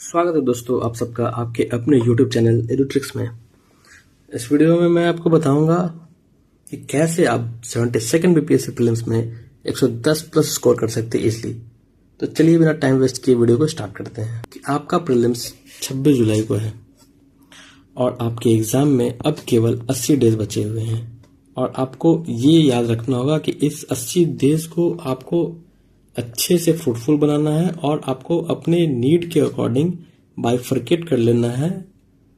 स्वागत है दोस्तों आप सबका आपके अपने YouTube चैनल एडुट्रिक्स में। इस वीडियो में मैं आपको बताऊंगा कि कैसे आप 72nd बीपीएससी प्रीलिम्स में 110 प्लस स्कोर कर सकते हैं इजीली। तो चलिए बिना टाइम वेस्ट किए वीडियो को स्टार्ट करते हैं। कि आपका प्रीलिम्स 26 जुलाई को है और आपके एग्जाम में अब केवल 80 डेज बचे हुए हैं और आपको ये याद रखना होगा कि इस 80 डेज को आपको अच्छे से फ्रूटफुल बनाना है और आपको अपने नीड के अकॉर्डिंग बाइफरकेट कर लेना है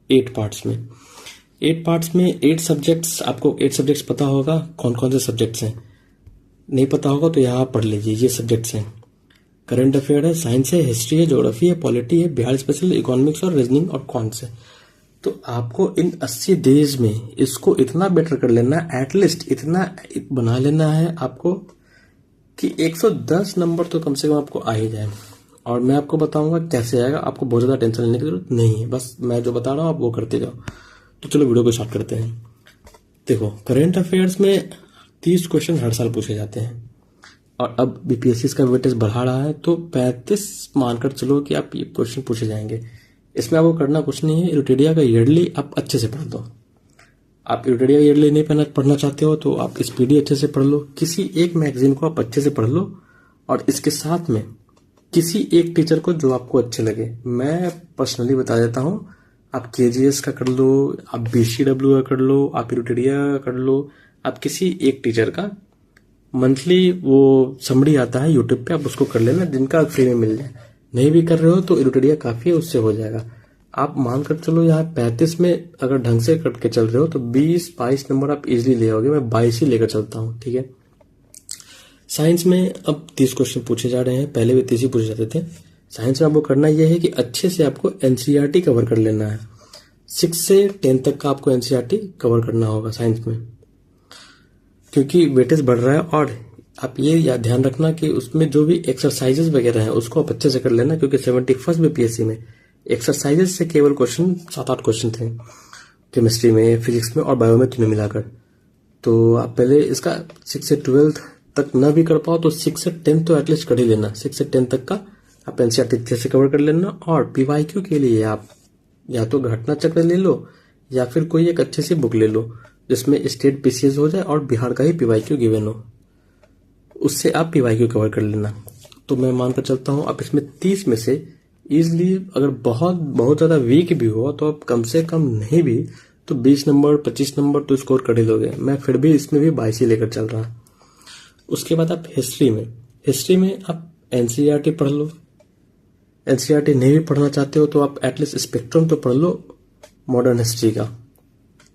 8 पार्ट्स में। 8 पार्ट्स में 8 सब्जेक्ट्स, आपको 8 सब्जेक्ट्स पता होगा कौन कौन से सब्जेक्ट्स हैं। नहीं पता होगा तो यहाँ पढ़ लीजिए। ये सब्जेक्ट्स हैं, करंट अफेयर है, साइंस है, हिस्ट्री है, ज्योग्राफी है, पॉलिटी है, बिहार स्पेशल, इकोनॉमिक्स और रीजनिंग और कॉन्स है। तो आपको इन 80 डेज में इसको इतना बेटर कर लेना, एटलीस्ट इतना बना लेना है आपको कि 110 नंबर तो कम से कम आपको आ ही जाए। और मैं आपको बताऊंगा कैसे आएगा। आपको बहुत ज़्यादा टेंशन लेने की जरूरत नहीं है, बस मैं जो बता रहा हूँ आप वो करते जाओ। तो चलो वीडियो को स्टार्ट करते हैं। देखो, करंट अफेयर्स में 30 क्वेश्चन हर साल पूछे जाते हैं और अब बीपीएससी का वेटेज बढ़ा रहा है तो 35 मानकर चलो कि आप ये क्वेश्चन पूछे जाएंगे। इसमें आपको करना कुछ नहीं है, इरिटेडिया का ईयरली आप अच्छे से पढ़ दो। आप इरिटेडिया ईयरली नहीं पढ़ना चाहते हो तो आप स्पीडी अच्छे से पढ़ लो। किसी एक मैगजीन को आप अच्छे से पढ़ लो और इसके साथ में किसी एक टीचर को जो आपको अच्छे लगे। मैं पर्सनली बता देता हूँ, आप केजीएस का कर लो, आप बीसीडब्ल्यू का कर लो, आप इरिटेडिया का कर लो। आप किसी एक टीचर का मंथली वो समरी आता है यूट्यूब पे, आप उसको कर लेना जिनका फ्री में मिल जाए। नहीं भी कर रहे हो तो इरिटेडिया काफी है, उससे हो जाएगा। आप मानकर चलो यहाँ 35 में अगर ढंग से करके चल रहे हो तो 20-22 नंबर आप इजीली ले आओगे। मैं 22 ही लेकर चलता हूँ, ठीक है। साइंस में अब 30 क्वेश्चन पूछे जा रहे हैं, पहले भी 30 ही पूछे जाते थे। साइंस में आपको करना यह है कि अच्छे से आपको एनसीईआरटी कवर कर लेना है। 6 से 10 तक का आपको एनसीईआरटी कवर करना होगा साइंस में, क्योंकि वेटेज बढ़ रहा है। और आप ये ध्यान रखना कि उसमें जो भी एक्सरसाइजेस वगैरह हैं उसको आप अच्छे से कर लेना, क्योंकि 71st बीपीएससी में एक्सरसाइजेस से केवल क्वेश्चन 7-8 क्वेश्चन थे, केमिस्ट्री में, फिजिक्स में और बायो में, तीनों मिलाकर। तो आप पहले इसका 6 से 12 तक ना भी कर पाओ तो 6 से 10 तो एटलीस्ट कर ही लेना। 6 से 10 तक का आप एनसीईआरटी अच्छे से कवर कर लेना। और पीवाईक्यू के लिए आप या तो घटना चक्र ले लो या फिर कोई एक अच्छी सी बुक ले लो जिसमें स्टेट पीसीएस हो जाए और बिहार का ही पीवाईक्यू गिवन हो, उससे आप पीवाईक्यू कवर कर लेना। तो मैं मानकर चलता हूँ आप इसमें 30 में से इजिली, अगर बहुत ज्यादा वीक भी हो तो आप कम से कम नहीं भी तो 20 नंबर 25 नंबर तो स्कोर कर ही लोगे। मैं फिर भी इसमें भी 22 ही लेकर चल रहा। उसके बाद आप हिस्ट्री में आप एनसीईआरटी पढ़ लो। एनसीईआरटी नहीं भी पढ़ना चाहते हो तो आप एटलीस्ट स्पेक्ट्रम तो पढ़ लो मॉडर्न हिस्ट्री का।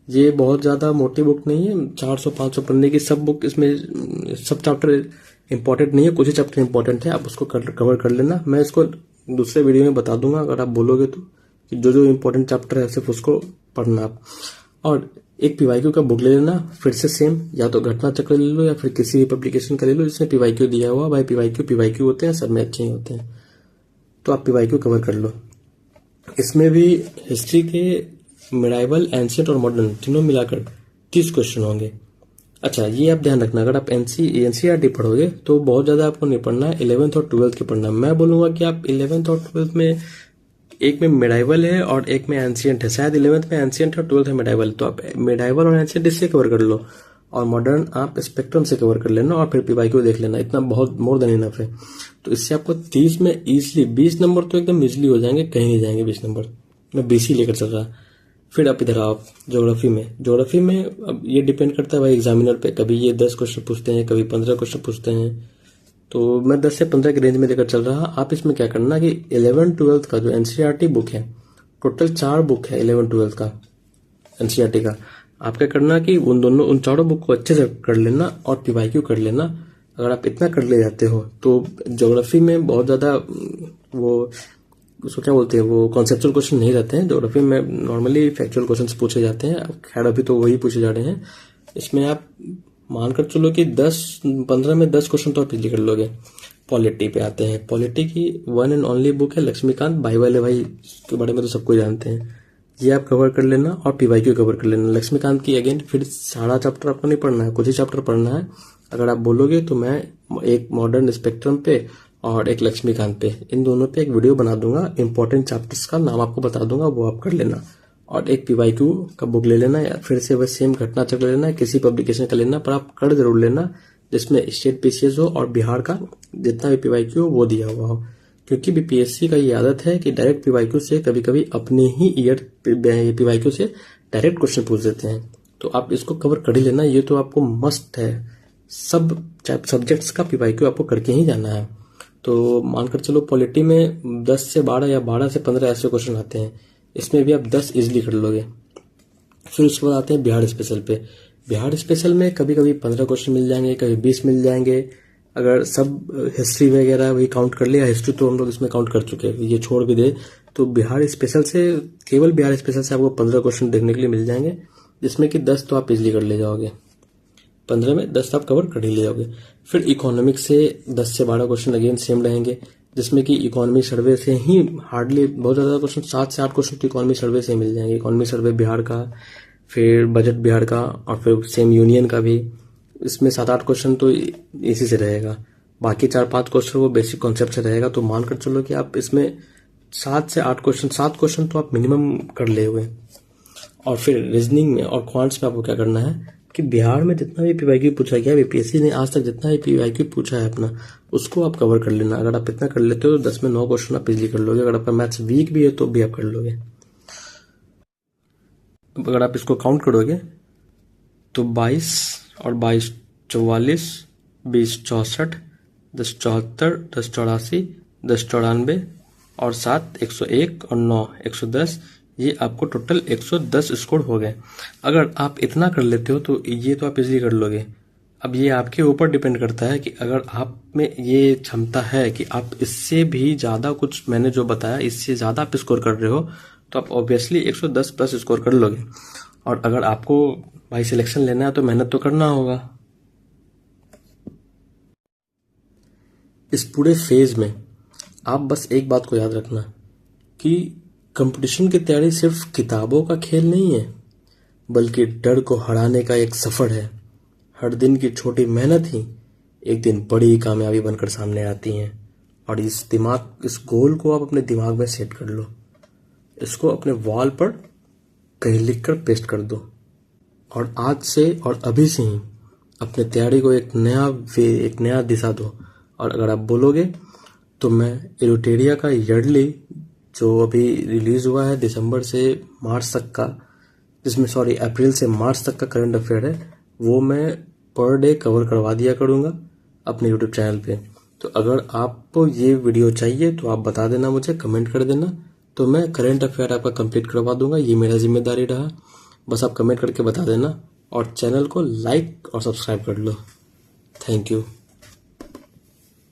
ये बहुत ज्यादा मोटी बुक नहीं है, 400-500 पन्ने की सब बुक, इसमें सब चैप्टर इंपॉर्टेंट नहीं है, कुछ ही चैप्टर इंपॉर्टेंट है, आप उसको कवर कर लेना। मैं इसको दूसरे वीडियो में बता दूंगा अगर आप बोलोगे तो, कि जो जो इंपॉर्टेंट चैप्टर है सिर्फ उसको पढ़ना आप। और एक पीवाईक्यू का बुक ले लेना, फिर से सेम, या तो घटना चक्र ले लो या फिर किसी भी पब्लिकेशन का ले लो जिसमें पीवाईक्यू दिया हुआ। भाई पीवाईक्यू होते हैं, सब में अच्छे ही होते हैं, तो आप पीवाईक्यू कवर कर लो। इसमें भी हिस्ट्री के मिडाइवल, एंशिएंट और मॉडर्न तीनों मिलाकर 30 क्वेश्चन होंगे। अच्छा, ये आप ध्यान रखना, अगर आप एनसीईआरटी पढ़ोगे तो बहुत ज्यादा आपको नहीं पढ़ना है, 11th और 12th के पढ़ना है। मैं बोलूंगा कि आप 11th और 12th में, एक में मिडाइवल है और एक में एंशिएंट है, शायद 11th में एंशिएंट और 12th में मिडाइवल, तो आप मिडाइवल और एंशिएंट इससे कवर कर लो और मॉडर्न आप स्पेक्ट्रम से कवर कर लेना और फिर पीवाईक्यू देख लेना। इतना बहुत मोर देन इनफ है। तो इससे आपको 30 में इजिली 20 नंबर तो एकदम इजिली हो जाएंगे, कहीं नहीं जाएंगे 20 नंबर। मैं 20 ही लेकर चल रहा। फिर आप इधर आओ ज्योग्राफी में अब ये डिपेंड करता है भाई एग्जामिनर पे, कभी ये 10 क्वेश्चन पूछते हैं, कभी 15 क्वेश्चन पूछते हैं, तो मैं 10 से 15 के रेंज में लेकर चल रहा। आप इसमें क्या करना कि 11-12 का जो एनसीईआरटी बुक है, टोटल 4 बुक है 11-12 का एनसीईआरटी का, आप क्या करना कि उन चारों बुक को अच्छे से कर लेना और पीवाईक्यू कर लेना। अगर आप इतना कर ले जाते हो तो ज्योग्राफी में बहुत ज्यादा वो उसको क्या बोलते हैं, वो कॉन्सेप्चुअल क्वेश्चन नहीं रहते हैं। ज्योग्राफी में नॉर्मली फैक्चुअल क्वेश्चंस पूछे जाते हैं, खैर अभी तो वही पूछे जा रहे हैं। इसमें आप मानकर चलो कि 15 में 10 क्वेश्चन तो आप इजीली कर लोगे। पॉलिटी पे आते हैं। पॉलिटी की वन एंड ओनली बुक है लक्ष्मीकांत, भाई वाले भाई के बारे में तो सबको जानते हैं, ये आप कवर कर लेना और पीवाईक्यू कवर कर लेना। लक्ष्मीकांत की अगेन फिर सारा चैप्टर आपको नहीं पढ़ना है, कुछ ही चैप्टर पढ़ना है। अगर आप बोलोगे तो मैं एक मॉडर्न स्पेक्ट्रम पे और एक लक्ष्मीकांत पे, इन दोनों पे एक वीडियो बना दूंगा। इंपॉर्टेंट चैप्टर्स का नाम आपको बता दूंगा, वो आप कर लेना। और एक पीवाईक्यू का बुक ले लेना, या फिर से बस सेम घटना चक्र लेना, किसी पब्लिकेशन का लेना, पर आप कर जरूर लेना जिसमें स्टेट पीसीएस हो और बिहार का जितना भी पीवाईक्यू हो वो दिया हुआ हो। क्योंकि बीपीएससी का ये आदत है कि डायरेक्ट पीवाईक्यू से कभी कभी अपने ही ईयर पीवाईक्यू से डायरेक्ट क्वेश्चन पूछ देते हैं, तो आप इसको कवर कर ही लेना। ये तो आपको मस्ट है, सब सब्जेक्ट्स का पीवाईक्यू आपको करके ही जाना है। तो मानकर चलो पॉलिटी में 10 से 12 या 12 से 15 ऐसे क्वेश्चन आते हैं, इसमें भी आप 10 इजिली कर लोगे। फिर उसके बाद आते हैं बिहार स्पेशल पे। बिहार स्पेशल में कभी कभी 15 क्वेश्चन मिल जाएंगे, कभी 20 मिल जाएंगे, अगर सब हिस्ट्री वगैरह वही काउंट कर लिया। हिस्ट्री तो हम लोग इसमें काउंट कर चुके हैं, ये छोड़ भी दे तो बिहार स्पेशल से, केवल बिहार स्पेशल से आपको 15 क्वेश्चन देखने के लिए मिल जाएंगे, जिसमें कि 10 तो आप इजिली कर ले जाओगे, 15 में 10 आप कवर कर ही ले जाओगे। फिर इकोनॉमिक से 10 से 12 क्वेश्चन अगेन सेम रहेंगे, जिसमें कि इकोनॉमी सर्वे से ही हार्डली बहुत ज़्यादा क्वेश्चन, 7 से 8 क्वेश्चन तो इकोनॉमी सर्वे से ही मिल जाएंगे। इकोनॉमी सर्वे बिहार का, फिर बजट बिहार का, और फिर सेम यूनियन का भी। इसमें 7-8 क्वेश्चन तो इसी से रहेगा, बाकी 4-5 क्वेश्चन वो बेसिक कॉन्सेप्ट से रहेगा। तो मानकर चलो कि आप इसमें 7 से 8 क्वेश्चन, 7 क्वेश्चन तो आप मिनिमम कर ले हुए। और फिर रीजनिंग में और क्वांट्स में आपको क्या करना है कि बिहार में जितना भी पीवाईक्यू पूछा गया, बीपीएससी ने आज तक जितना भी पीवाईक्यू पूछा है अपना, उसको आप कवर कर लेना। अगर आप इतना कर लेते हो तो 10 में 9 क्वेश्चन आप इजिली कर लोगे। अगर आपका मैथ्स वीक भी है तो भी आप कर लोगे। अगर आप इसको काउंट करोगे तो 22 और 22 44, 20 64, 10 74, 10 84, 10 94 और 7 101 और 9 110, ये आपको टोटल 110 स्कोर हो गए। अगर आप इतना कर लेते हो तो ये तो आप इजीली कर लोगे। अब ये आपके ऊपर डिपेंड करता है कि अगर आप में ये क्षमता है कि आप इससे भी ज़्यादा, कुछ मैंने जो बताया इससे ज़्यादा आप स्कोर कर रहे हो, तो आप ऑब्वियसली 110 प्लस स्कोर कर लोगे। और अगर आपको भाई सिलेक्शन लेना है तो मेहनत तो करना होगा। इस पूरे फेज में आप बस एक बात को याद रखना कि कंपटीशन की तैयारी सिर्फ किताबों का खेल नहीं है, बल्कि डर को हराने का एक सफर है। हर दिन की छोटी मेहनत ही एक दिन बड़ी कामयाबी बनकर सामने आती है। और इस गोल को आप अपने दिमाग में सेट कर लो, इसको अपने वॉल पर कहीं लिख कर पेस्ट कर दो, और आज से और अभी से ही अपने तैयारी को एक नया दिशा दो। और अगर आप बोलोगे तो मैं एरोटेरिया का ईयरली जो अभी रिलीज हुआ है दिसंबर से मार्च तक का, जिसमें अप्रैल से मार्च तक का करंट अफेयर है, वो मैं पर डे कवर करवा दिया करूँगा अपने यूट्यूब चैनल पे। तो अगर आपको ये वीडियो चाहिए तो आप बता देना, मुझे कमेंट कर देना, तो मैं करंट अफेयर आपका कंप्लीट करवा दूंगा। ये मेरा जिम्मेदारी रहा, बस आप कमेंट करके बता देना और चैनल को लाइक और सब्सक्राइब कर लो। Thank you.